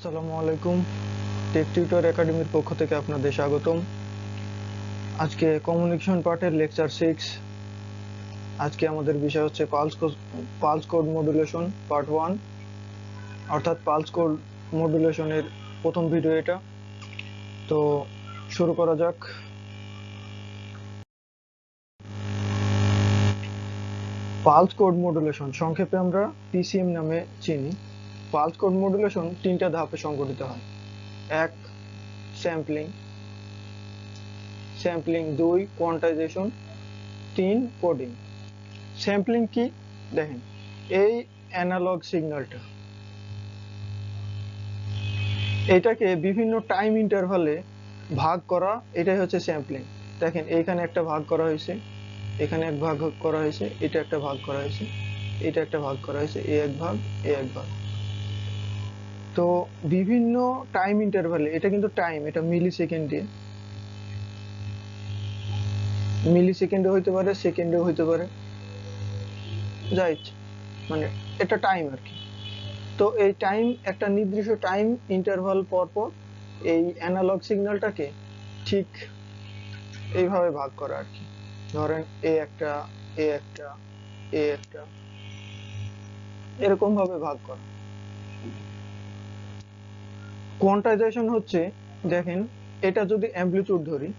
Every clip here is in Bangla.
আসসালামু আলাইকুম। টেক টিউটর একাডেমির পক্ষ থেকে আপনাদের স্বাগতম। আজকে কমিউনিকেশন পার্টের লেকচার 6। আজকে আমাদের বিষয় হচ্ছে পালস কোড মডুলেশন পার্ট 1, অর্থাৎ পালস কোড মডুলেশনের প্রথম ভিডিও এটা। তো শুরু করা যাক। পালস কোড মডুলেশন সংক্ষেপে আমরা পিসিএম নামে চিনি। পালস কোড মডুলেশন তিনটা ধাপে সংগঠিত হয়। 1, স্যাম্পলিং, 2, কোয়ান্টাইজেশন, 3, কোডিং। স্যাম্পলিং কি দেখেন, এই অ্যানালগ সিগন্যালটা, এটাকে বিভিন্ন টাইম ইন্টারভালে ভাগ করা, এটাই হচ্ছে স্যাম্পলিং। দেখেন এইখানে একটা ভাগ করা হয়েছে, এখানে এক ভাগ করা হয়েছে, এটা একটা ভাগ করা হয়েছে, এটা একটা ভাগ করা হয়েছে, এ এক ভাগ, এ এক ভাগ। তো বিভিন্ন টাইম ইন্টারভালে, এটা কিন্তু টাইম, এটা মিলি সেকেন্ডে হইতে পারে, সেকেন্ডেও হইতে পারে, যা ইচ্ছে, মানে এটা টাইম আর কি। তো এই টাইম, একটা নির্দিষ্ট টাইম ইন্টারভাল পর পর এই অ্যানালগ সিগন্যালটাকে ঠিক এইভাবে ভাগ করা আর কি। ধরেন এ একটা, এ একটা, এ একটা, এরকম ভাবে ভাগ করা। কোয়ান্টাইজেশন হচ্ছে, দেখেন এটা যদি অ্যামপ্লিটিউড ধরি,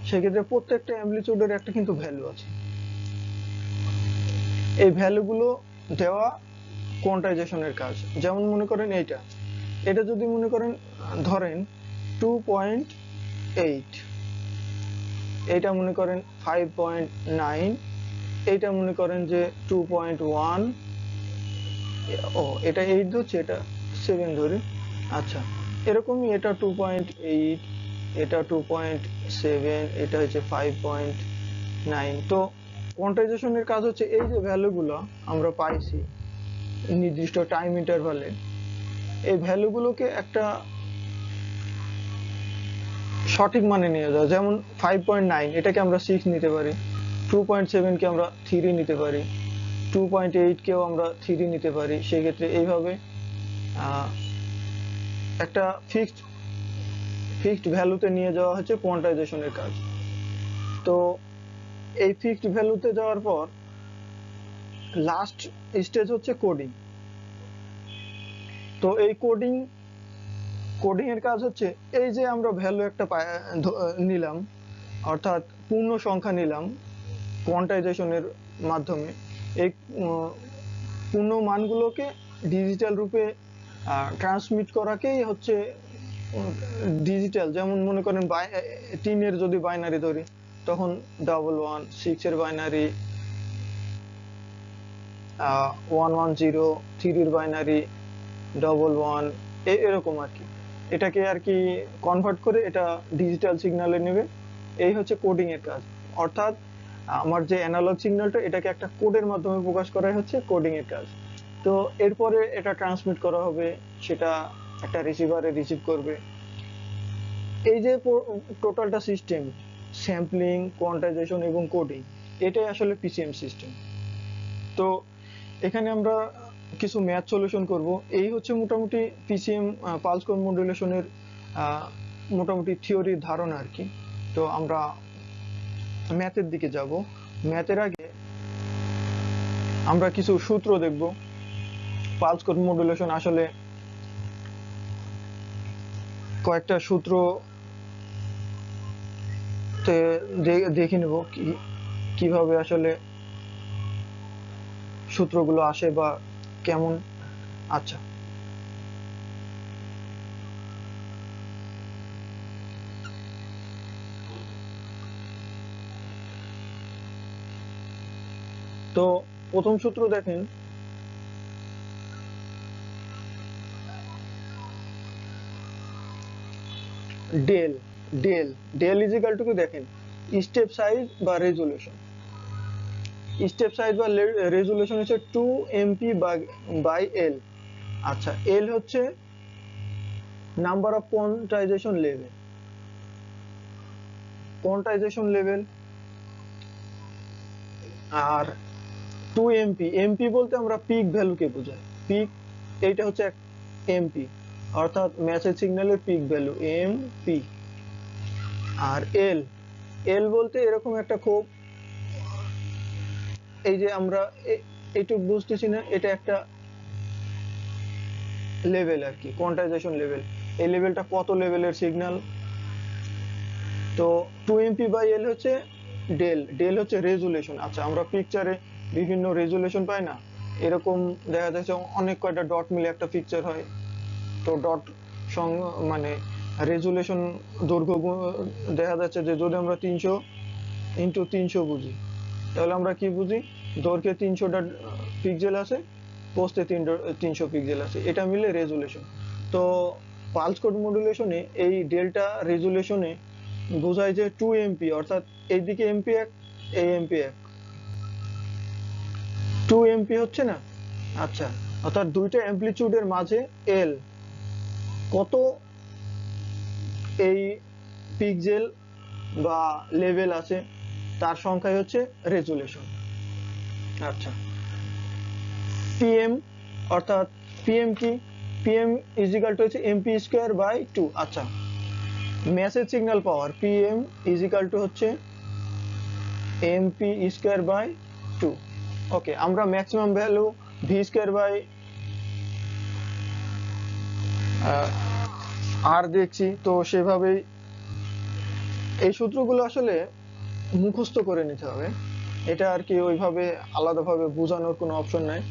সেক্ষেত্রে প্রত্যেকটা অ্যামপ্লিটিউডের একটা কিন্তু ভ্যালু আছে। এই ভ্যালুগুলো দেওয়া কোয়ান্টাইজেশনের কাজ। যেমন মনে করেন এটা, এটা যদি মনে করেন ধরেন 2.8, এইটা মনে করেন 5.9, এইটা মনে করেন যে 2.1, ও এটা 8 ধরছে, এটা 7 ধরি, আচ্ছা এরকমই, এটা 2.8, এটা 2.7, এটা হচ্ছে 5.9। তো কোয়ান্টাইজেশনের কাজ হচ্ছে এই যে ভ্যালুগুলো আমরা পাইছি নির্দিষ্ট টাইম ইন্টারভালে, এই ভ্যালুগুলোকে একটা সঠিক মানে নিয়ে যাওয়া। যেমন 5.9 এটাকে আমরা 6 নিতে পারি, 2.7 কে আমরা 3 নিতে পারি, 2.8 কেও আমরা 3 নিতে পারি। সেক্ষেত্রে এইভাবে একটা ফিক্সড ভ্যালুতে নিয়ে যাওয়া হচ্ছে কোয়ান্টাইজেশনের কাজ। তো এই ফিক্সড ভ্যালুতে যাওয়ার পর লাস্ট স্টেজ হচ্ছে কোডিং। তো এই কোডিং এর কাজ হচ্ছে, এই যে আমরা ভ্যালু একটা নিলাম, অর্থাৎ পূর্ণ সংখ্যা নিলাম কোয়ান্টাইজেশনের মাধ্যমে, এই পূর্ণ মানগুলোকে ডিজিটাল রূপে ট্রান্সমিট করাকেই হচ্ছে ডিজিটাল। যেমন মনে করেন 3 এর যদি বাইনারি ধরি, তখন 11, 6 এর বাইনারি 110, 3 এর বাইনারি 11, এরকম আর কি। এটাকে আর কি কনভার্ট করে এটা ডিজিটাল সিগন্যালে নেবে। এই হচ্ছে কোডিং এর কাজ। অর্থাৎ আমার যে অ্যানালগ সিগন্যালটা, এটাকে একটা কোডের মাধ্যমে প্রকাশ করাই হচ্ছে কোডিং এর কাজ। তো এরপরে এটা ট্রান্সমিট করা হবে, সেটা একটা রিসিভারে রিসিভ করবে। এই যে টোটালটা সিস্টেম, স্যাম্পলিং, কোয়ান্টাইজেশন এবং কোডিং, এটাই আসলে পিসিএম সিস্টেম। তো এখানে আমরা কিছু ম্যাথ সলিউশন করব। এই হচ্ছে মোটামুটি পিসিএম পালস কোড মডুলেশনের মোটামুটি থিওরির ধারণা আর কি। তো আমরা ম্যাথের দিকে যাব। ম্যাথের আগে আমরা কিছু সূত্র দেখব। পালস কোড মডুলেশন আসলে কয়েকটা সূত্র দেখে নেব কিভাবে আসলে সূত্রগুলো আসে বা কেমন। আচ্ছা, তো প্রথম সূত্র দেখেন, del del del is equal to, দেখেন স্টেপ সাইজ বা রেজুলেশন। স্টেপ সাইজ বা রেজুলেশন হচ্ছে 2 MP বাই এল। আচ্ছা, এল হচ্ছে নাম্বার অফ কোয়ান্টাইজেশন লেভেল। আর 2 MP, এমপি বলতে আমরা পিক ভ্যালুকে বোঝাই, পিক, এইটা হচ্ছে এমপি। অর্থাৎ মেসেজ সিগন্যালের পিক ভ্যালু এমপি। আর এল, এল বলতে এরকম একটা খুব, এই যে আমরা এইটুক বুঝতেছি না, এটা একটা লেভেল আর কি, কোয়ান্টাইজেশন লেভেল। এই লেভেলটা কত লেভেলের সিগন্যাল। তো 2 বাই এল হচ্ছে ডেল, ডেল হচ্ছে রেজুলেশন। আচ্ছা, আমরা পিকচারে বিভিন্ন রেজুলেশন পাই না, এরকম দেখা যাচ্ছে অনেক কয়টা ডট মিলে একটা পিকচার হয়। তো ডট মানে রেজুলেশন দৈর্ঘ্য দেখা যাচ্ছে যে যদি আমরা 300 ইন্টু 300 বুঝি, তাহলে আমরা কি বুঝি, দৈর্ঘ্যে 300টা পিক্সেল আছে, পোস্টে 300 পিক্সেল আছে, এটা মিলে রেজুলেশন। তো পালস কোড মডুলেশনে এই ডেল্টা রেজুলেশনে বোঝায় যে 2 এমপি, অর্থাৎ এইদিকে এমপি এক, এই এমপি এক, 2 এমপি হচ্ছে না। আচ্ছা, অর্থাৎ দুইটা অ্যামপ্লিচিউডের মাঝে এল কত এই পিক্সেল বা লেভেল আছে তার সংখ্যাই হচ্ছে রেজুলেশন। আচ্ছা, পিএম, অর্থাৎ পিএম কি, পিএম ইজ ইকাল টু হচ্ছে এমপি স্কোয়ার বাই 2। আচ্ছা, message signal power PM is equal to হচ্ছে এমপি স্কোয়ার বাই 2। ওকে, আমরা maximum value V square by R দেখছি, তো সেভাবেই এই সূত্রগুলো আসলে মুখস্থ করে নিতে হবে, এটা আর কি ওইভাবে আলাদাভাবে বোঝানোর কোনো অপশন নাই।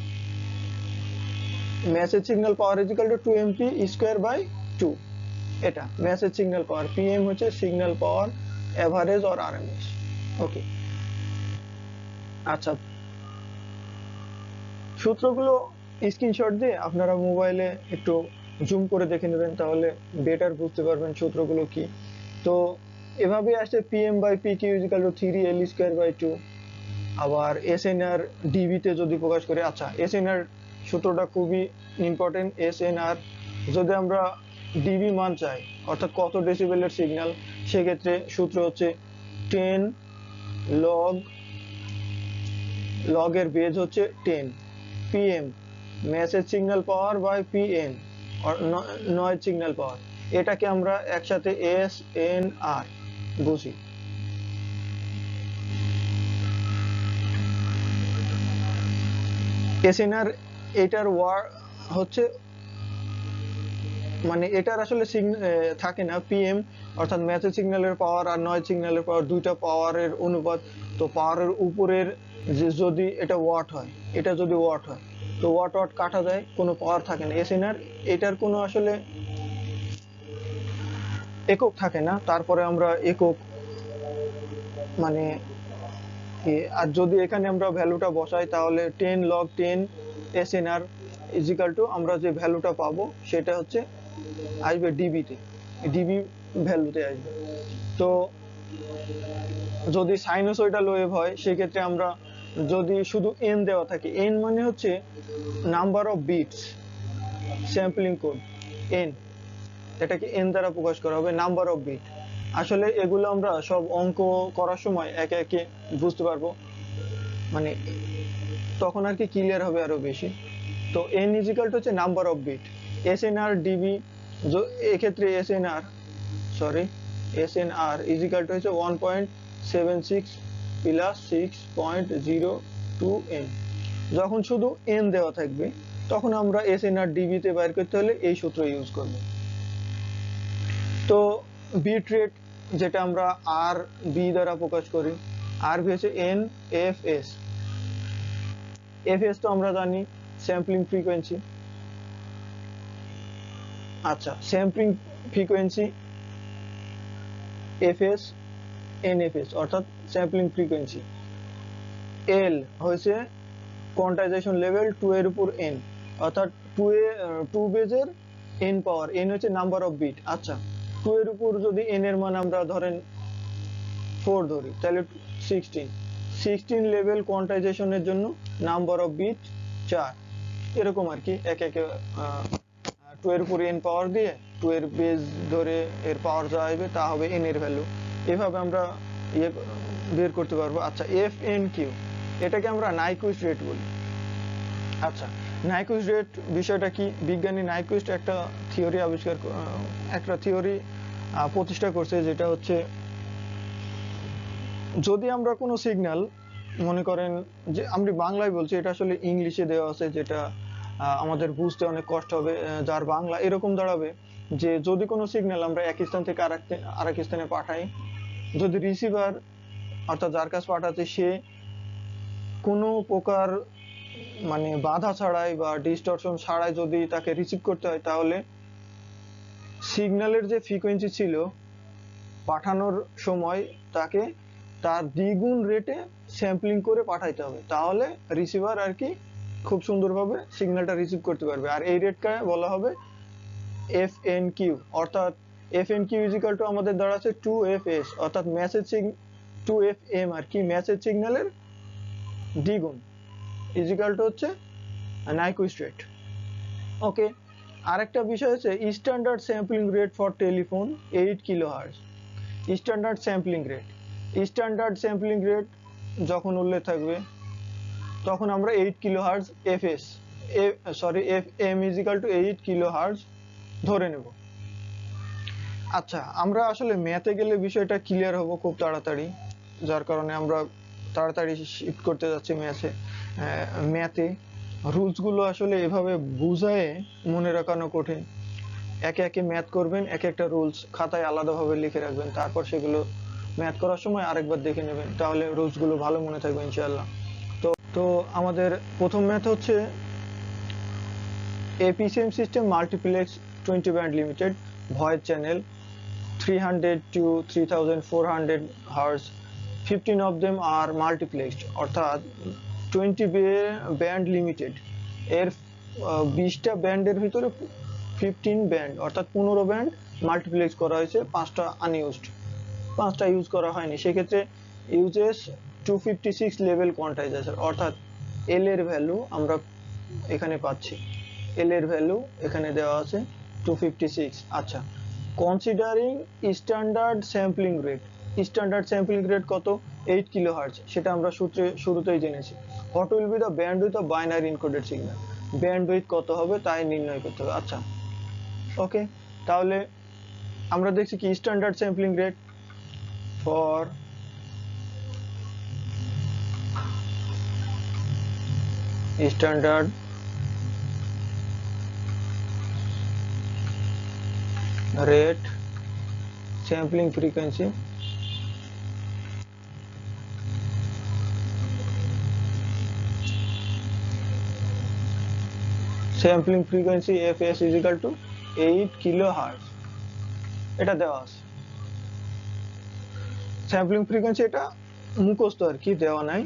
Message signal power is equal to 2 MP square by 2, এটা মেসেজ সিগন্যাল পাওয়ার। পিএম হচ্ছে signal power average or RMS. Okay, আচ্ছা, সূত্রগুলো স্ক্রিনশট দিয়ে আপনারা মোবাইলে একটু জুম করে দেখে নেবেন, তাহলে বেটার বুঝতে পারবেন সূত্রগুলো কি। তো এভাবে আসছে PM by P Q is equal to 3 L square by 2। আবার এসএনআর ডিবি তে যদি প্রকাশ করি, আচ্ছা এসএনআর সূত্রটা খুবই ইম্পর্টেন্ট। এসএনআর যদি আমরা ডিবি মান চাই, অর্থাৎ কত ডেসিবেলের সিগন্যাল, সেক্ষেত্রে সূত্র হচ্ছে 10 লগ, লগের বেজ হচ্ছে 10, PM message signal power by PN noise signal power, এটাকে আমরা একসাথে এস এন আর বুঝি। এসএনআর এটার ওয়ার হচ্ছে, মানে এটার আসলে থাকে না পিএম, অর্থাৎ মেসেজ সিগন্যালের পাওয়ার আর নয়েজ সিগন্যালের পাওয়ার দুইটা পাওয়ারের অনুপাত। তো পাওয়ারের উপরের যে যদি এটা ওয়াট হয়, এটা যদি ওয়াট হয়, তো ওয়াট ওয়াট কাটা যায়, কোনো পাওয়ার থাকে না। এসএনআর এটার কোনো আসলে একক থাকে না, তারপরে আমরা একক মানে আর যদি এখানে আমরা ভ্যালুটা বসাই, তাহলে 10 লগ 10 এসএনআর ইজিক্যাল টু আমরা যে ভ্যালুটা পাবো সেটা হচ্ছে আসবে ডিবিতে, ডিবি ভ্যালুতে আসবে। তো যদি সাইনোসয়েডাল ওয়েভ হয়, সেক্ষেত্রে আমরা যদি শুধু এন দেওয়া থাকে, এন মানে হচ্ছে number of bits sampling code, N, এটাকে এন দ্বারা প্রকাশ করা হবে, নাম্বার অফ বিট। আসলে এগুলো আমরা সব অঙ্ক করার সময় একে একে বুঝতে পারবো, মানে তখন আর কি ক্লিয়ার হবে আরো বেশি। তো এন ইজিক্যাল টু হচ্ছে number of bit, SNR dB, এক্ষেত্রে এসএনআর ইজিক্যাল টু হচ্ছে 1.76 প্লাস 6.02 এন। যখন শুধু এন দেওয়া থাকবে, তখন আমরা এসএনআর ডিবি তে বের করতে হলে এই সূত্র ইউজ করব। তো বিট রেট যেটা আমরা আর বি দ্বারা প্রকাশ করি, আর বি হচ্ছে N F S, F S তো আমরা জানি স্যাম্পলিং ফ্রিকোয়েন্সি। আচ্ছা, স্যাম্পলিং ফ্রিকোয়েন্সি এফএস, এনএফএস অর্থাৎ স্যাম্পলিং ফ্রিকোয়েন্সি। এল হয়েছে কোয়ান্টাইজেশন লেভেল 2 এর উপর এন, অর্থাৎ 2 বেজের এন পাওয়ার, এন হচ্ছে নাম্বার অফ বিট। আচ্ছা, 2 এর উপর যদি এন এর মান আমরা ধরেন 4 ধরি, তাহলে 16 লেভেল কোয়ান্টাইজেশনের জন্য নাম্বার অফ বিট 4, এরকম আর কি একে একে 2 এর উপর n পাওয়ার দিয়ে 2 এর বেজ ধরে এর পাওয়ার যা আসবে তা হবে n এর ভ্যালু, এভাবে আমরা ইয়ে বের করতে পারবো। আচ্ছা, এফ এন কিউ, এটাকে আমরা নাইকুইস্ট রেট বলি। আচ্ছা, নাইকুইস্ট রেট বিষয়টা কি? বিজ্ঞানী নাইকুইস্ট একটা থিওরি একটা থিওরি প্রতিষ্ঠা করছে, যেটা হচ্ছে যদি আমরা কোনো সিগন্যাল মনে করেন, যে আমি বাংলায় বলছি, এটা আসলে ইংলিশে দেওয়া আছে, যেটা আমাদের বুঝতে অনেক কষ্ট হবে, যার বাংলা এরকম দাঁড়াবে যে যদি কোনো সিগন্যাল আমরা এক স্থান থেকে আরেক স্থানে পাঠাই, যদি রিসিভার অর্থাৎ যার কাছে পাঠাচ্ছে সে কোনো প্রকার মানে বাধা ছাড়াই বা ডিস্টরশন ছাড়াই যদি তাকে রিসিভ করতে হয়, তাহলে সিগন্যালের যে ফ্রিকোয়েন্সি ছিল পাঠানোর সময় তাকে তার দ্বিগুণ রেটে স্যাম্পলিং করে পাঠাইতে হবে, তাহলে রিসিভার আর কি খুব সুন্দরভাবে সিগন্যালটা রিসিভ করতে পারবে। আর এই রেটকে বলা হবে FNQ, অর্থাৎ FNQ ইজিক্যাল টু আমাদের দাঁড়াচ্ছে 2FS, অর্থাৎ মেসেজ 2FM আর কি, মেসেজ সিগন্যালের দ্বিগুণ ইজিক্যাল টু হচ্ছে নাইকুইস্ট রেট। ওকে, আরেকটা বিষয় হচ্ছে standard sampling rate for telephone 8 kilohertz. Standard sampling rate, standard sampling rate যখন উল্লেখ থাকবে তখন আমরা 8 kilohertz FM is equal to 8 kilohertz ধরে নেব। আচ্ছা, আমরা আসলে ম্যাথে গেলে বিষয়টা ক্লিয়ার হবো খুব তাড়াতাড়ি, যার কারণে আমরা তাড়াতাড়ি শিফট করতে যাচ্ছি ম্যাথে। রুলসগুলো আসলে এভাবে বুঝায়ে মনে রাখানো কঠিন। একে একে ম্যাথ করবেন, এক একটা রুলস খাতায় আলাদাভাবে লিখে রাখবেন, তারপর সেগুলো ম্যাথ করার সময় আরেকবার দেখে নেবেন, তাহলে রুলসগুলো ভালো মনে থাকবে ইনশাআল্লাহ। তো আমাদের প্রথম ম্যাথ হচ্ছে APCM system multiplex 20 band limited voice channel 300 to 3400 Hz, 15 of them are multiplexed, অর্থাৎ 20 ব্যান্ড লিমিটেড এর 20টা ব্যান্ডের ভিতরে 15 ব্যান্ড অর্থাৎ 15 ব্যান্ড মাল্টিপ্লেক্স করা হয়েছে, 5টা আনইউজড, 5টা ইউজ করা হয়নি। সেক্ষেত্রে ইউজেস 256 লেভেল কোয়ান্টাইজেশন, অর্থাৎ এল এর ভ্যালু আমরা এখানে পাচ্ছি, এল এর ভ্যালু এখানে দেওয়া আছে 256। আচ্ছা, considering standard sampling rate, standard sampling rate কত? 8 কিলোহার্টজ, সেটা আমরা শুরুতেই জেনেছি। What will be the bandwidth of binary encoded signal, bandwidth কত হবে তাই নির্ণয় করতে হবে। আচ্ছা ওকে, তাহলে আমরা দেখছি কি standard sampling rate for standard rate sampling frequency FS is equal to 8 kilohertz, এটা দেওয়া আছে। স্যাম্পলিং ফ্রিকোয়েন্সি এটা মুখস্থ আর কি, দেওয়া নাই।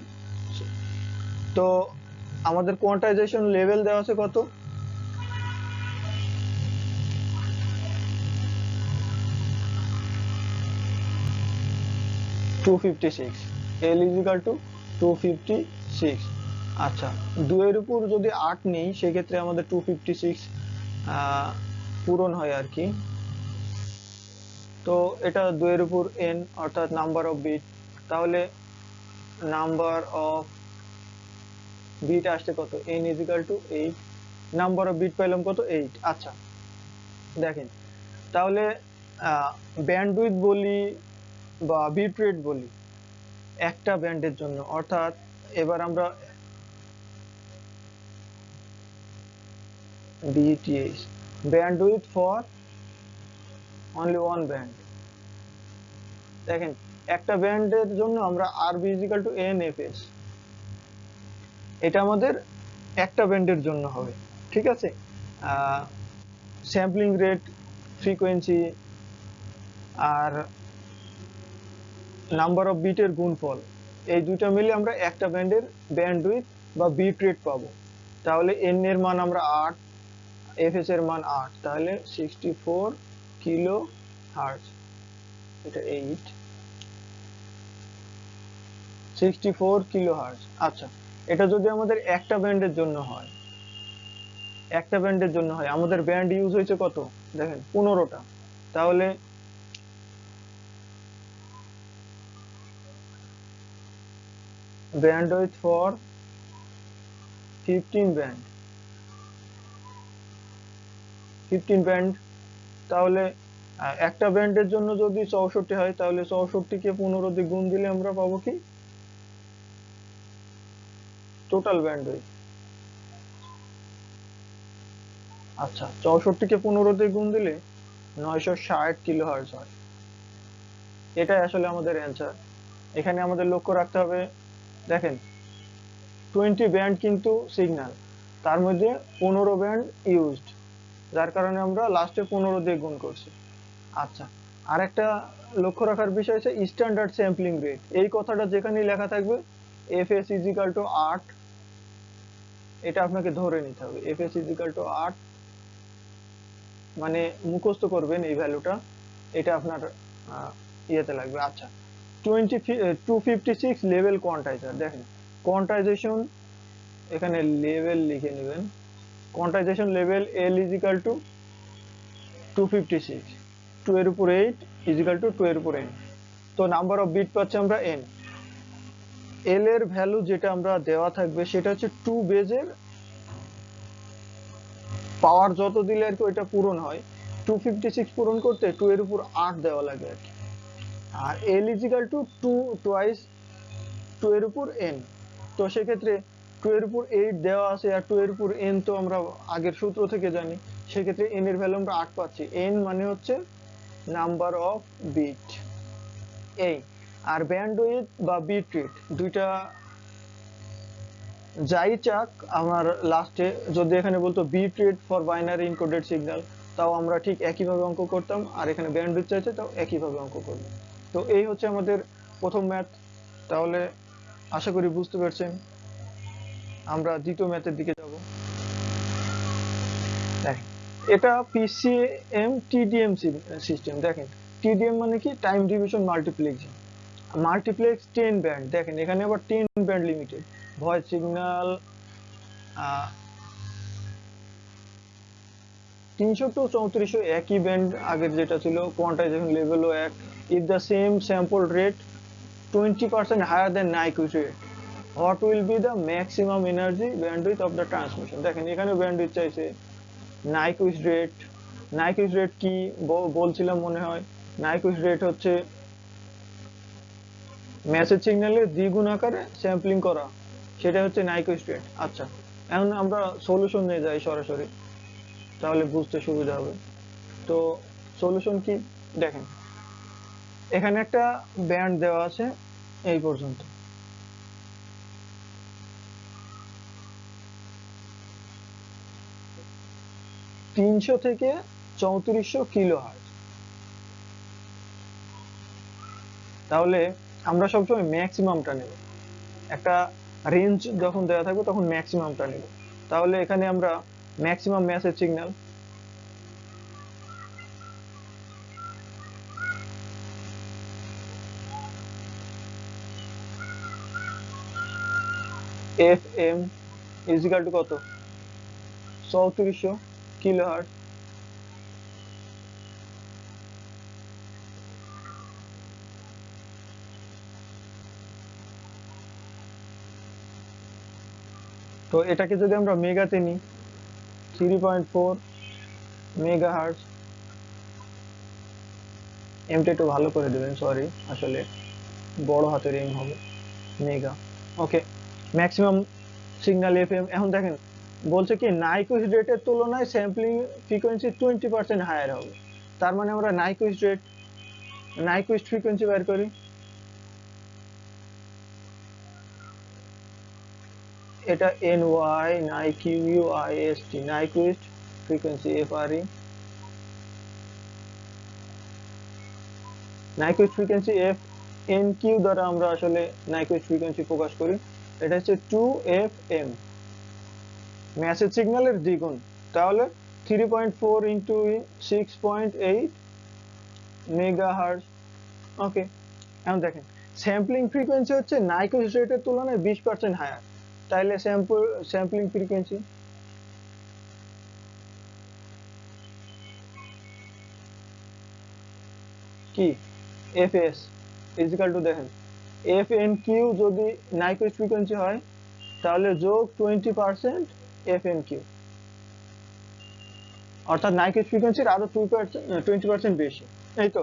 তো আমাদের কোয়ান্টাইজেশন লেভেল দেওয়া আছে কত? 256, L is equal to 256। আচ্ছা, 2 এর উপর যদি 8 নেই সেক্ষেত্রে আমাদের 256 পূরণ হয় আর কি। তো এটা 2 এর উপর n অর্থাৎ নাম্বার অফ বিট, তাহলে নাম্বার অফ বিট আসছে কত? n is equal to 8, number of bit পাইলাম কত? 8। আচ্ছা দেখেন, তাহলে ব্যান্ডউইথ বলি বা বিট রেট বলি একটা ব্যান্ডের জন্য, অর্থাৎ এবার আমরা BTS bandwidth for only one band, দেখেন একটা ব্যান্ডের জন্য আমরা RB ইজিক্যাল টু NFS, এটা আমাদের একটা ব্যান্ডের জন্য হবে, ঠিক আছে। স্যাম্পলিং রেট, ফ্রিকোয়েন্সি আর নাম্বার অফ বিটের গুণফল, এই দুইটা মিলে আমরা একটা ব্যান্ডের ব্যান্ডউইথ বা বিট রেট পাবো। তাহলে n এর মান আমরা 8, fs এর মান 8, তাহলে 64 কিলো হার্টজ, এটা 8, 64 কিলো হার্টজ। আচ্ছা, এটা যদি আমাদের একটা ব্যান্ডের জন্য হয়, একটা ব্যান্ডের জন্য হয়, আমাদের ব্যান্ড ইউজ হয়েছে কত? দেখেন 15টা, তাহলে bandwidth for 15 band 15 ব্যান্ড, তাহলে একটা ব্যান্ডের জন্য যদি 64 হয় তাহলে 64 কে 15 দিয়ে গুণ দিলে আমরা পাবো কি টোটাল ব্যান্ডউইথ। আচ্ছা 64 কে 15 দিয়ে গুণ দিলে 960 কিলোহার্টজ হয়। এটাই আসলে আমাদের অ্যান্সার। এখানে আমাদের লক্ষ্য রাখতে হবে, দেখেন 20 ব্যান্ড কিন্তু সিগন্যাল, তার মধ্যে 15 ব্যান্ড ইউজড, যার কারণে আমরা লাস্টে 15 দিয়ে গুণ করছি। আচ্ছা, আরেকটা লক্ষ্য রাখার বিষয় হচ্ছে স্ট্যান্ডার্ড স্যাম্পলিং রেট। এই কথাটা যেখানেই লেখা থাকবে এফএস ইজ ইকাল টু 8, এটা আপনাকে ধরে নিতে হবে। এফএস ইজ ইকাল টু 8 মানে মুখস্থ করবেন এই ভ্যালুটা, এটা আপনার ইয়েতে লাগবে। আচ্ছা 256 লেভেল কোয়ান্টাইজার, দেখেন কোয়ান্টাইজেশন এখানে লেভেল লিখে নেবেন, quantisation level L is equal two 256, 2 এর উপর 8 ইজ ইকাল টু 2 এর উপর n। তো নাম্বার অফ বিট পাচ্ছি আমরা n। এল এর ভ্যালু যেটা আমরা দেওয়া থাকবে সেটা হচ্ছে 2 বেজের পাওয়ার যত দিলে আর কি ওইটা পূরণ হয়। 256 পূরণ করতে 2 এর উপর 8 দেওয়া লাগে আর কি। আর L is equal to 2 twice 2 এর উপর n। তো সেক্ষেত্রে 2 এর উপর 8 দেওয়া আছে আর 2 এর উপর n তো আমরা আগের সূত্র থেকে জানি, সেক্ষেত্রে n এর ভ্যালু আমরা 8 পাচ্ছি। n মানে হচ্ছে নাম্বার অফ বিট এই। আর ব্যান্ডউইথ বা বিট রেট দুইটা যাই চাক আমার লাস্টে যদি এখানে বলতো bit rate for binary encoded signal, তাও আমরা ঠিক একইভাবে অঙ্ক করতাম, আর এখানে ব্যান্ডউইথ চাইছে তাও একইভাবে অঙ্ক করব। তো এই হচ্ছে আমাদের প্রথম ম্যাথ। তাহলে আশা করি বুঝতে পারছেন। আমরা দ্বিতীয় ম্যাথের দিকে যাব। দেখেন এটা পিসিএম টিডিএম সিস্টেম। দেখেন টিডিএম মানে কি time division multiplexing. Multiplex 10 band, দেখেন এখানে আবার 10 band limited. Voice signal 300 to 3400 একই ব্যান্ড আগের যেটা ছিল, কোয়ান্টাইজেশন লেভেলও এক। If the same sample rate 20% higher than Nyquist rate, what will be the maximum energy bandwidth of the transmission? দেখেন এখানে ব্যান্ডউইথ চাইছে, Nyquist rate। Nyquist rate কি বলছিলাম মনে হয়, Nyquist rate হচ্ছে মেসেজ সিগন্যালের দ্বিগুণ আকারে স্যাম্পলিং করা, সেটা হচ্ছে Nyquist rate। আচ্ছা এখন আমরা সলিউশন নিয়ে যাই সরাসরি, তাহলে বুঝতে সুবিধা হবে। তো সলিউশন কি, দেখেন এখানে একটা ব্যান্ড দেওয়া আছে এই পর্যন্ত, 300 থেকে 3400 কিলোহার্টজ। তাহলে আমরা সবসময় ম্যাক্সিমামটা নেব, একটা রেঞ্জ যখন দেওয়া থাকবে তখন ম্যাক্সিমামটা নেব। তাহলে এখানে আমরা maximum message signal F M is equal to কত, 3400 কিলোহার্টজ। তো এটাকে যদি আমরা মেগাতে নিই 3.4 মেগাহার্টজ। এমটা একটু ভালো করে দেবেন, সরি আসলে বড় হাতের এম হবে, মেগা। ওকে, ম্যাক্সিমাম সিগন্যাল এফএম। এখন দেখেন বলছে কি নাইকুইস্ট রেটের তুলনায় স্যাম্পলিং ফ্রিকোয়েন্সি 20% হায়ার হবে। তার মানে আমরা নাইকুইস্ট ফ্রিকোয়েন্সি বের করি। এটা NY Nyquist, Nyquist frequency FRE, Nyquist frequency F N Q দ্বারা আমরা আসলে নাইকুইস্ট ফ্রিকোয়েন্সি প্রকাশ করি। এটা হচ্ছে 2FM, মেসেজ সিগন্যালের দ্বিগুণ। তাহলে 3.4 ইন্টু 6.8 মেগাহার্টজ। ওকে, এখন দেখেন স্যাম্পলিং ফ্রিকোয়েন্সি হচ্ছে নাইকুইস্ট রেটের তুলনায় 20% হায়ার, তাইলে স্যাম্পলিং ফ্রিকোয়েন্সি কি এফএস ইজ ইকুয়াল টু, দেখেন এফ এন কিউ যদি নাইকুইস্ট ফ্রিকোয়েন্সি হয় তাহলে যোগ 20% এফ এন কিউ। অর্থাৎ নাইকুইজ ফ্রিকোয়েন্সির আরো 20% বেশি, এই তো।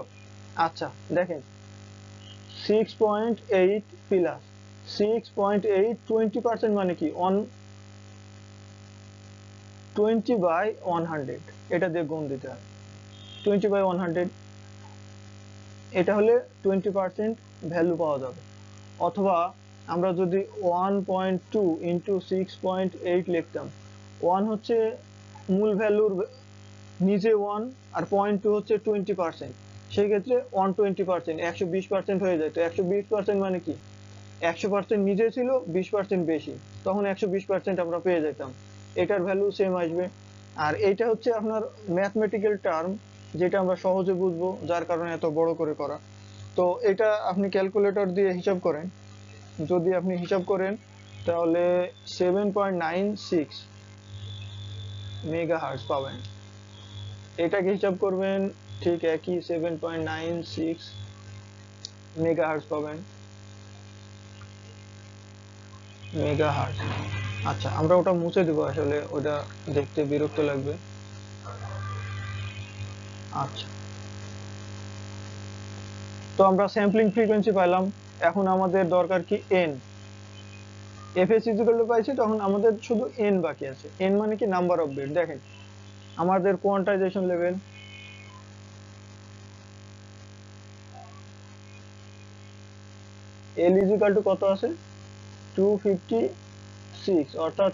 আচ্ছা দেখেন 6.8 প্লাস 6.8 20% মানে কি 20/100, এটা দিয়ে গুণ দিতে হয় 20/100, এটা হলে 20% ভ্যালু পাওয়া যাবে। অথবা আমরা যদি 1.2 ইন্টু 6.8 লিখতাম, 1 হচ্ছে মূল ভ্যালুর নিজে 1, আর 0.2 হচ্ছে 20%, সেই ক্ষেত্রে 120% 120% হয়ে যায়। তো 120% মানে কি 100% নিজে ছিল, 20% বেশি, তখন 120% আমরা পেয়ে যেতাম, এটার ভ্যালু সেম আসবে। আর এইটা হচ্ছে আপনার ম্যাথমেটিক্যাল টার্ম, যেটা আমরা সহজে বুঝবো, যার কারণে এত বড় করে করা। তো এটা আপনি ক্যালকুলেটর দিয়ে হিসাব করেন, যদি আপনি হিসাব করেন তাহলে 7.96 মেগাহার্টজ পাবেন। এটাকে হিসাব করবেন ঠিক একই 7.96 মেগাহার্টজ পাবেন, মেগাহার্টজ। আচ্ছা আমরা ওটা মুছে দেবো, আসলে ওটা দেখতে বিরক্ত লাগবে। আচ্ছা, তো আমরা স্যাম্পলিং ফ্রিকোয়েন্সি পাইলাম, এখন আমাদের দরকার কি এন। এফএস ইকুয়াল টু পাইছি, তখন আমাদের শুধু এন বাকি আছে। এন মানে কি নাম্বার অফ বিট। দেখেন আমাদের quantization level L equal to কত আছে 256, অর্থাৎ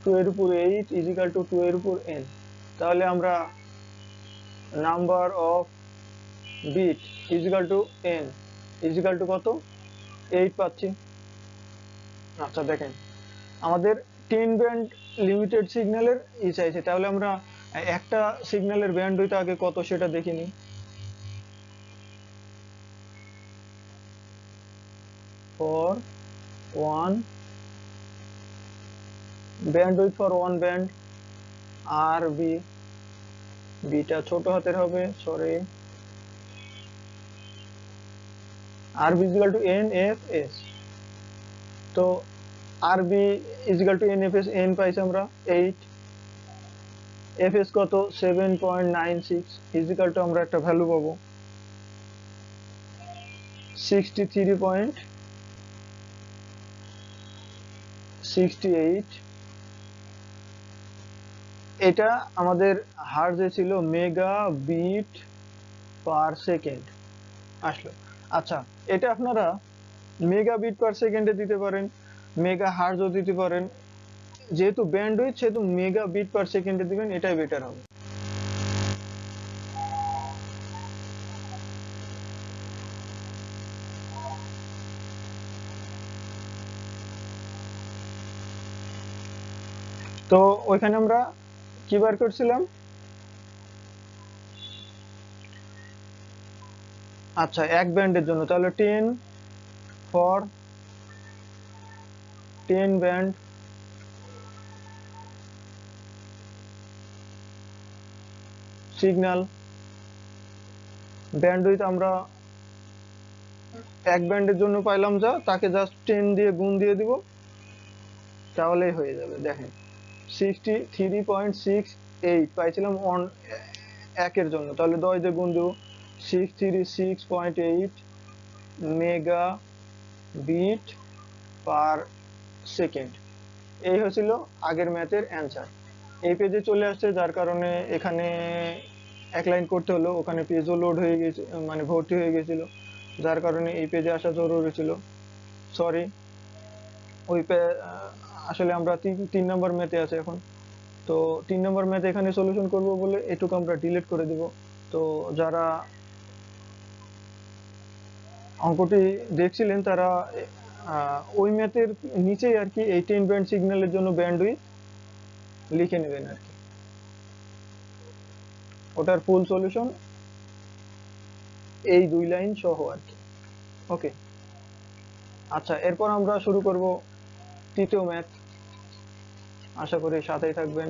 2 এর উপর 8 ইকুয়াল টু 2 এর উপর n। তাহলে আমরা number of bit equal to n equal to কত 8 পাচ্ছি। আচ্ছা দেখেন আমাদের 10 ব্যান্ড লিমিটেড সিগন্যালের চাইছে, তাহলে আমরা একটা সিগন্যালের ব্যান্ড হইতে আগে কত সেটা দেখে নিই। For one bandwidth for one band R B, beta ছোট হাতের হবে, sorry, R B equal to N F S. তো R B equal to N F S, N পাইছি আমরা 8, এফ এস কত 7.96 ইকুয়াল টু আমরা একটা ভ্যালু পাবো 63.68। এটা আমাদের হার্জে ছিল মেগা বিট পার সেকেন্ড আসলো। আচ্ছা এটা আপনারা মেগা বিট পার সেকেন্ডে দিতে পারেন, মেগা হার্জও দিতে পারেন, যেহেতু ব্যান্ডউইথ সেহেতু মেগা বিট পার সেকেন্ডে দিবেন, এটাই বেটার হবে। তো ওইখানে আমরা কি বার করছিলাম, আচ্ছা এক ব্যান্ডের জন্য তাহলে 10 ফর 10 ব্যান্ড সিগন্যাল, ব্যান্ডউইথ আমরা এক ব্যান্ডের জন্য পাইলাম যা, তাকে জাস্ট 10 দিয়ে গুণ দিয়ে দিব, তাহলেই হয়ে যাবে। দেখেন 63.68 পাইছিলাম অন একের জন্য, তাহলে 10 দিয়ে গুণ দেবো 636.8 মেগা বিট পার সেকেন্ড। এই হয়েছিল আগের ম্যাথের অ্যান্সার। এই পেজে চলে আসছে, যার কারণে এখানে এক লাইন করতে হলো, ওখানে পেজও লোড হয়ে গেছে, মানে ভর্তি হয়ে গেছিল, যার কারণে এই পেজে আসা জরুরি ছিল, সরি। ওই আসলে আমরা 3 নম্বর ম্যাথে আছে এখন, তো 3 নম্বর ম্যাথ এখানে সলিউশন করব বলে এটুকু আমরা ডিলিট করে দিব। তো যারা অঙ্কটি দেখছিলেন তারা ওই ম্যাথের নিচেই আর কি এই 10 ব্যান্ড সিগন্যালের জন্য ব্যান্ডউইথ লিখে নেবেন আর কি, ওটার ফুল সলিউশন এই 2 লাইন সহ আর কি। ওকে, আচ্ছা এরপর আমরা শুরু করব তৃতীয় ম্যাথ, আশা করি সাথেই থাকবেন।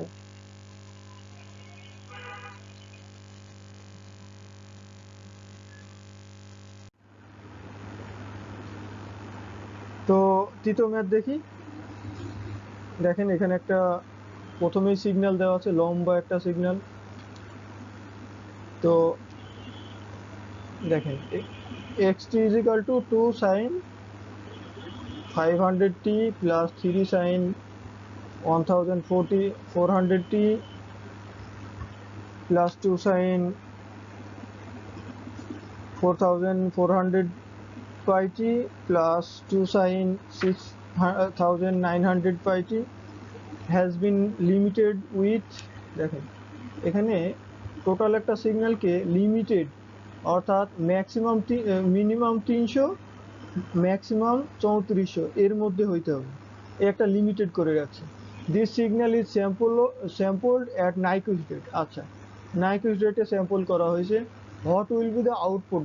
তো তৃতীয় ম্যাথ দেখি। দেখেন এখানে একটা প্রথমেই সিগন্যাল দেওয়া আছে, লম্বা একটা সিগন্যাল, তো দেখেন xt is equal to 2 sin 500t plus 3 sin 1040 400t plus 2 sin 4400 pi t plus 2 sin 6900 pi t has been limited with দেখেন এখানে টোটাল একটা সিগন্যালকে লিমিটেড অর্থাৎ ম্যাক্সিমাম মিনিমাম 300 ম্যাক্সিমাম 3400 এর মধ্যে হইতে হবে, একটা লিমিটেড করে রাখছে। This signal is sampled at Nyquist rate. আচ্ছা, নাইকুইস্ট রেটে স্যাম্পল করা হয়েছে। What will be the output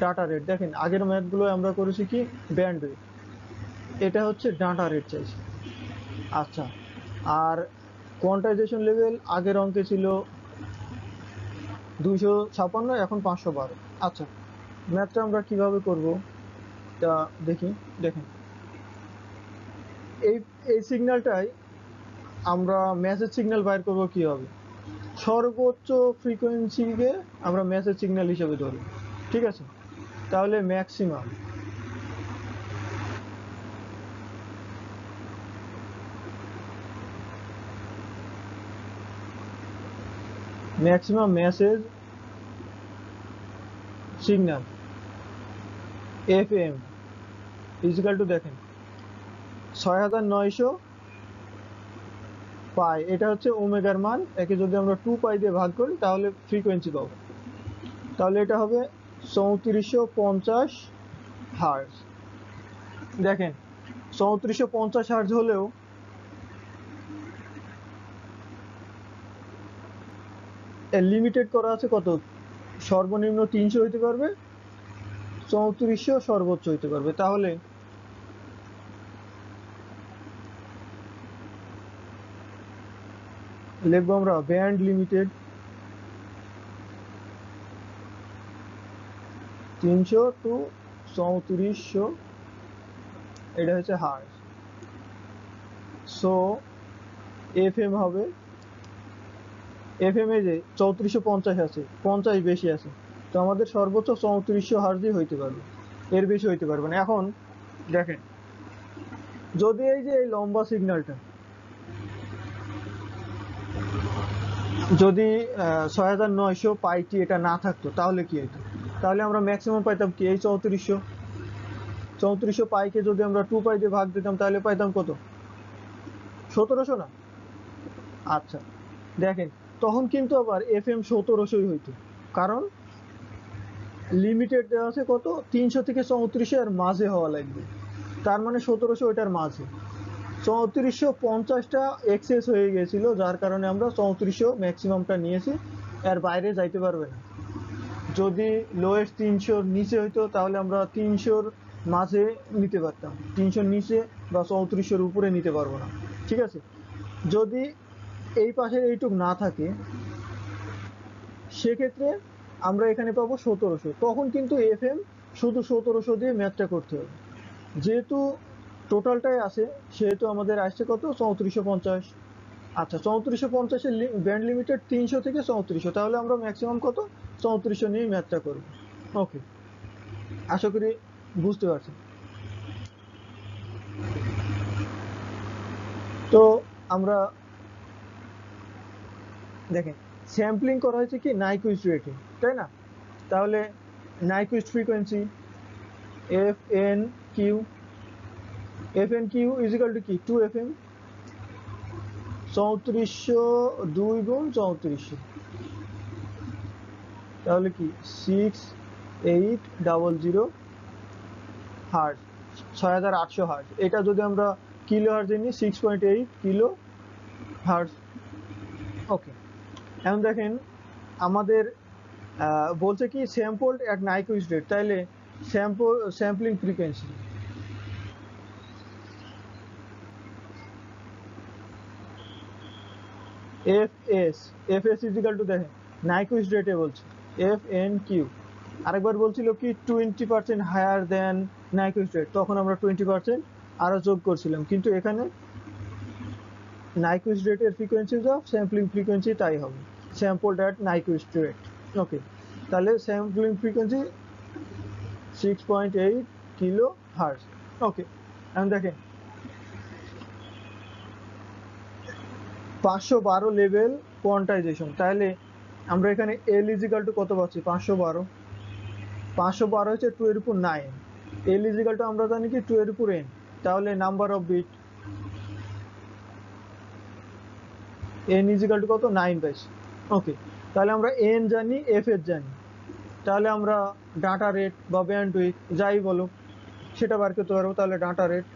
data rate? দেখেন আগের ম্যাথগুলো আমরা করেছি কি ব্যান্ড রেট, এটা হচ্ছে ডাটা রেট চাইছে। আচ্ছা, আর কোয়ান্টাইজেশন লেভেল আগের অঙ্কে ছিল 256, এখন 512। আচ্ছা, ম্যাথটা আমরা কিভাবে করব তা দেখি। দেখেন এই সিগন্যালটাই আমরা মেসেজ সিগন্যাল বাইর করব কিভাবে? সর্বোচ্চ ফ্রিকোয়েন্সিকে আমরা মেসেজ সিগন্যাল হিসেবে ধরি, ঠিক আছে? তাহলে maximum message signal FM is equal to দেখেন 6900 পাই, এটা হচ্ছে ওমেগার মান। একে যদি আমরা 2 পাই দিয়ে ভাগ করি তাহলে ফ্রিকোয়েন্সি পাবো। তাহলে এটা হবে 3450 হার্জ। দেখেন 3450 হার্জ হলেও লিমিটেড করা আছে কত? সর্বনিম্ন 300 হইতে পারবে, 3400 সর্বোচ্চ হইতে পারবে। তাহলে লিখবো আমরা ব্যান্ড লিমিটেড 300 টু 3400, এটা হচ্ছে হার্জ। সো FM হবে, FM এ যে 3450 আছে, 50 বেশি আছে, তো আমাদের সর্বোচ্চ 3400 হার্জই হইতে পারবে, এর বেশি হইতে পারবে না। এখন দেখেন যদি এই যে এই লম্বা সিগন্যালটা যদি 6900 পাইটি এটা না থাকতো তাহলে কি হতো? তাহলে আমরা ম্যাক্সিমাম পাইতাম কি? এই 3400 পাইকে যদি আমরা 2 পাই দিয়ে ভাগ দিতাম তাহলে পাইতাম কত? 1700 না? আচ্ছা, দেখেন তখন কিন্তু আবার FM 1700ই হইতো, কারণ লিমিটেড দেওয়া আছে কত? 300 থেকে 3400 এর মাঝে হওয়া লাগবে, তার মানে 1700 ওইটার মাঝে। 3450টা এক্সেস হয়ে গেছিল, যার কারণে আমরা 3400 ম্যাক্সিমামটা নিয়েছি, এর বাইরে যাইতে পারবে না। যদি লোয়েস্ট 300 নিচে হইতো তাহলে আমরা 300 মাঝে নিতে পারতাম, 300 নিচে বা 3400 উপরে নিতে পারবো না, ঠিক আছে? যদি এই পাশে এইটুক না থাকে সেক্ষেত্রে আমরা এখানে পাবো 1700, তখন কিন্তু FM শুধু 1700 দিয়ে ম্যাথটা করতে হবে। যেহেতু টোটালটাই আছে সেহেতু আমাদের আসছে কত? 3450। আচ্ছা, 3450 এর ব্যান্ড লিমিটেড 300 থেকে 3400, তাহলে আমরা ম্যাক্সিমাম কত? 3400 নিয়ে ম্যাথটা করব। ওকে, আশা করি বুঝতে পারছেন। তো আমরা দেখেন স্যাম্পলিং করা হয়েছে কি নাইকুইস্ট রেটে, তাই না? তাহলে Nyquist frequency FN Q is equal to কি? 2FM 3400 2 গুণ 3400, তাহলে কি 6800 হার্জ, 6800 হার্জ। এটা যদি আমরা কিলো হার্জে নিই 6.8 কিলো হার্জ। ওকে, এখন দেখেন আমাদের বলছে কি স্যাম্পলড অ্যাট নাইকুইস্ট রেট, তাইলে sampling frequency FS is equal two দেখেন নাইকুইস্ট রেটে বলছে FNQ। আরেকবার বলছিল কি 20% হায়ার দেন নাইকুইস্ট রেট, তখন আমরা 20% আরো যোগ করছিলাম, কিন্তু এখানে নাইকুইস্ট রেটের ফ্রিকোয়েন্সি অফ স্যাম্পলিং ফ্রিকোয়েন্সি তাই হবে স্যাম্পলড অ্যাট নাইকুইস্ট রেট। ওকে, তাহলে sampling frequency 6.8 kilo hertz. Okay, এখন দেখেন 512 লেভেল কোয়ান্টাইজেশন, তাহলে আমরা এখানে এল ইজিক্যাল টু কত পাচ্ছি? 512। 512 হচ্ছে 2 এর উপর 9, এল ইজিক্যাল টু আমরা জানি কি 2 এর উপর n, তাহলে number of bit n is equal to কত? 9 পাইছি। ওকে, তাহলে আমরা n জানি, f এর জানি, তাহলে আমরা ডাটা রেট বা ব্যান্ডউইথ যাই বলো সেটা বার করতে পারবো। তাহলে data rate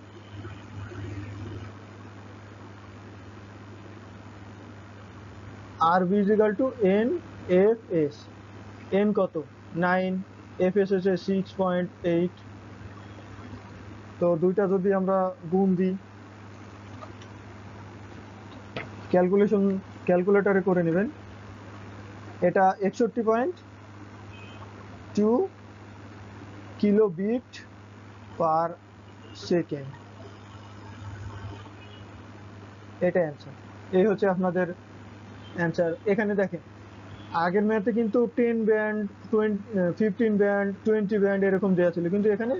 RB is equal to n fs, n কত? 9, fs হচ্ছে 6.8। তো দুইটা যদি আমরা গুণ দিই, ক্যালকুলেটরে করে নেবেন, এটা 61.2 কিলো বিট পার সেকেন্ড, এটা অ্যান্সার। এই হচ্ছে আপনাদের অ্যান্সার। এখানে দেখেন আগের ম্যাথে কিন্তু 10 ব্যান্ড, 15 ব্যান্ড, 20 ব্যান্ড এরকম দেওয়া ছিল, কিন্তু এখানে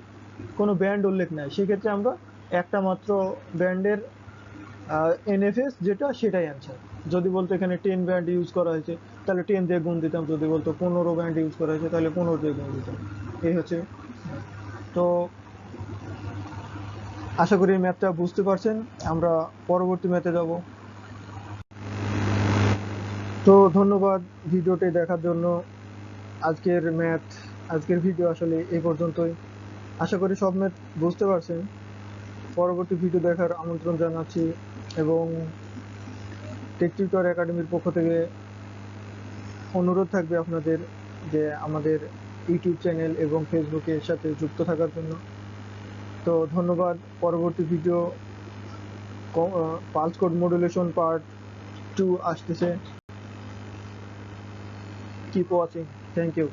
কোনো ব্যান্ড উল্লেখ নাই। সেক্ষেত্রে আমরা একটা মাত্র ব্যান্ডের এনএফএস যেটা, সেটাই অ্যান্সার। যদি বলতো এখানে 10 ব্যান্ড ইউজ করা হয়েছে তাহলে 10 দিয়ে গুণ দিতাম, যদি বলতো 15 ব্যান্ড ইউজ করা হয়েছে তাহলে 15 দিয়ে গুণ দিতাম। এই হচ্ছে। তো আশা করি ম্যাথটা বুঝতে পারছেন। আমরা পরবর্তী ম্যাথে যাব। তো ধন্যবাদ ভিডিওটি দেখার জন্য। আজকের ভিডিও আসলে এই পর্যন্তই। আশা করি সব ম্যাথ বুঝতে পারছেন। পরবর্তী ভিডিও দেখার আমন্ত্রণ জানাচ্ছি, এবং টেক টিউটর একাডেমির পক্ষ থেকে অনুরোধ থাকবে আপনাদের যে আমাদের ইউটিউব চ্যানেল এবং ফেসবুকের সাথে যুক্ত থাকার জন্য। তো ধন্যবাদ। পরবর্তী video pulse code modulation part 2 আসতেছে। Keep watching. Thank you.